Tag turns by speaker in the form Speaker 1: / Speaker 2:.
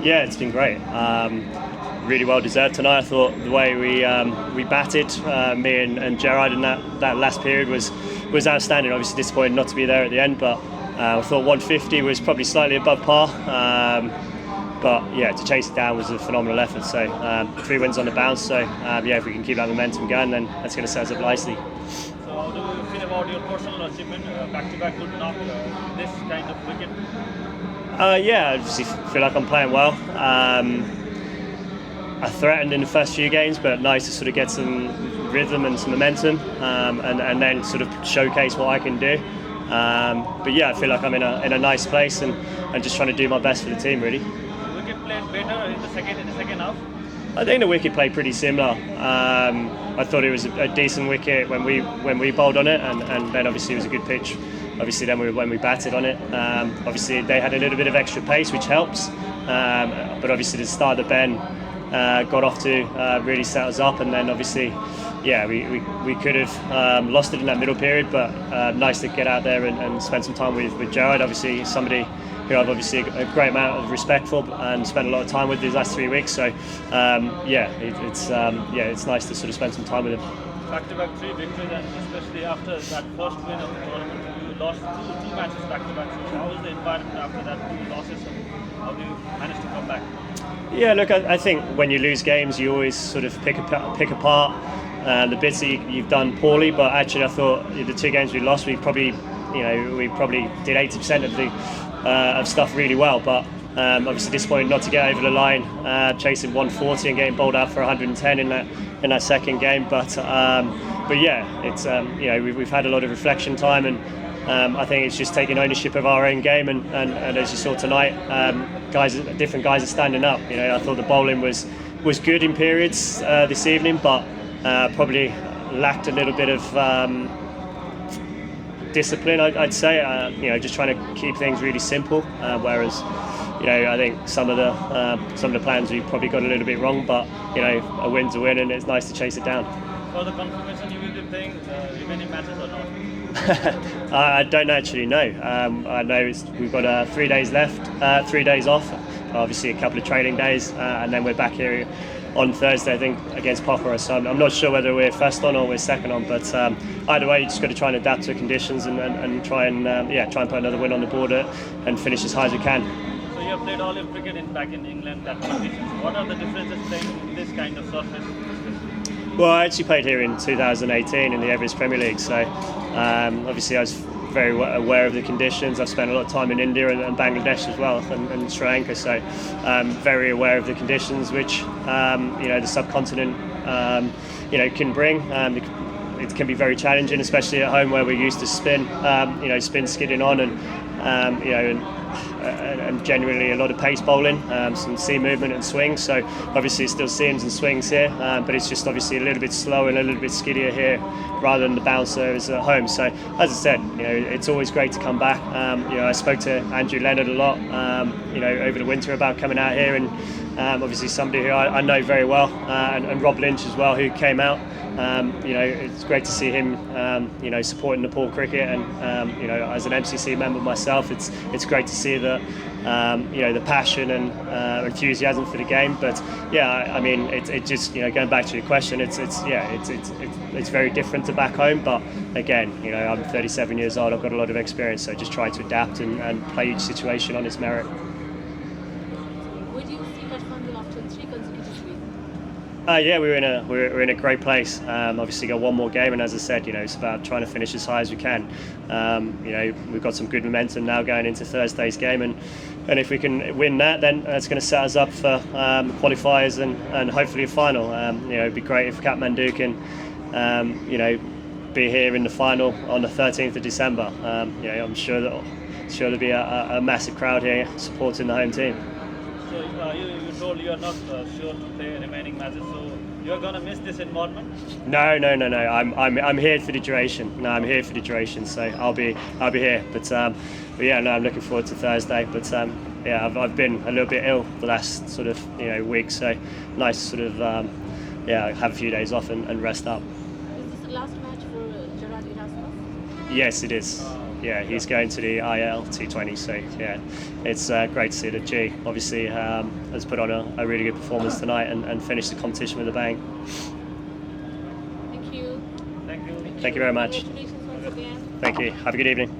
Speaker 1: Yeah, it's been great. Really well deserved tonight. I thought the way we batted, me and Gerard in that last period was outstanding. Obviously disappointed not to be there at the end, but I thought 150 was probably slightly above par. But yeah, to chase it down was a phenomenal effort. So 3 wins on the bounce. So yeah, if we can keep that momentum going, then that's going to set us up nicely.
Speaker 2: So how do you feel about your personal achievement, back-to-back good knock, this kind of wicket?
Speaker 1: Yeah, I obviously feel like I'm playing well. I threatened in the first few games, but nice to sort of get some rhythm and some momentum, and then sort of showcase what I can do. But yeah, I feel like I'm in a nice place and just trying to do my best for the team, really.
Speaker 2: Wicket played better in the second half.
Speaker 1: I think the wicket played pretty similar. I thought it was a decent wicket when we bowled on it, and then obviously it was a good pitch. Obviously then when we batted on it, obviously they had a little bit of extra pace, which helps. But obviously the start of the bend got off to really set us up, and then obviously, yeah, we could have lost it in that middle period. But nice to get out there and spend some time with Gerard. Obviously somebody who I've obviously a great amount of respect for and spent a lot of time with these last 3 weeks. So yeah, it's nice to sort of spend some time with him.
Speaker 2: Back-to-back 3 victories, and especially after that first win of the tournament, you lost two matches back-to-back. So how was the environment after that 2 losses, and how do you manage to come back?
Speaker 1: Yeah, look, I think when you lose games, you always sort of pick apart the bits that you've done poorly. But actually, I thought the 2 games we lost, we probably did 80% of stuff really well. But obviously disappointed not to get over the line, chasing 140 and getting bowled out for 110 in that second game. But yeah, it's we've had a lot of reflection time, and I think it's just taking ownership of our own game. And as you saw tonight, different guys are standing up. I thought the bowling was good in periods this evening, but probably lacked a little bit of discipline, I'd say. Just trying to keep things really simple. Whereas, I think some of the plans we probably got a little bit wrong. But a win's a win, and it's nice to chase it down.
Speaker 2: For the confirmation, you will be playing remaining matches or not?
Speaker 1: I don't actually know. I know we've got 3 days left, 3 days off. Obviously, a couple of training days, and then we're back here on Thursday, I think, against Popera. So I'm not sure whether we're first on or we're second on, but either way, you just got to try and adapt to conditions and try and put another win on the board and finish as high as we can.
Speaker 2: So you have played all your cricket back in England, that conditions. What are the differences playing in this kind of surface?
Speaker 1: Well, I actually played here in 2018 in the Everest Premier League, so obviously I was very aware of the conditions. I've spent a lot of time in India and Bangladesh as well, and Sri Lanka, so very aware of the conditions which the subcontinent can bring. It can be very challenging, especially at home where we're used to spin skidding on, and generally a lot of pace bowling, some seam movement and swings. So obviously it's still seams and swings here, but it's just obviously a little bit slower and a little bit skiddier here rather than the bouncer is at home. So as I said, it's always great to come back. I spoke to Andrew Leonard a lot, over the winter about coming out here, and obviously somebody who I know very well, and Rob Lynch as well, who came out. It's great to see him, supporting Nepal Cricket, and as an MCC member myself, it's great to see that, the passion and enthusiasm for the game. But yeah, I mean, it just going back to your question, it's very different to back home. But again, I'm 37 years old. I've got a lot of experience, so just try to adapt and play each situation on its merit.
Speaker 3: Would you see much fun after 3 consecutive weeks?
Speaker 1: Yeah, we're in a great place. Obviously, got one more game, and as I said, it's about trying to finish as high as we can. We've got some good momentum now going into Thursday's game, and if we can win that, then that's going to set us up for qualifiers and hopefully a final. It'd be great if Kathmandu can, be here in the final on the 13th of December. I'm sure there'll be a massive crowd here supporting the home team.
Speaker 2: So you told you are not sure to play remaining matches, so you are gonna miss this environment?
Speaker 1: No. I'm here for the duration. No, I'm here for the duration. So I'll be here. But yeah, no, I'm looking forward to Thursday. But yeah, I've been a little bit ill the last sort of week, so nice to sort of have a few days off and rest up.
Speaker 3: Is this the last match for Gerard Erasmus?
Speaker 1: Yes, it is. Yeah, he's going to the IL T20. So yeah, it's great to see that G obviously has put on a really good performance tonight and finished the competition with a bang.
Speaker 3: Thank you.
Speaker 2: Thank you.
Speaker 1: Thank you very much.
Speaker 3: Congratulations once again.
Speaker 1: Thank you. Have a good evening.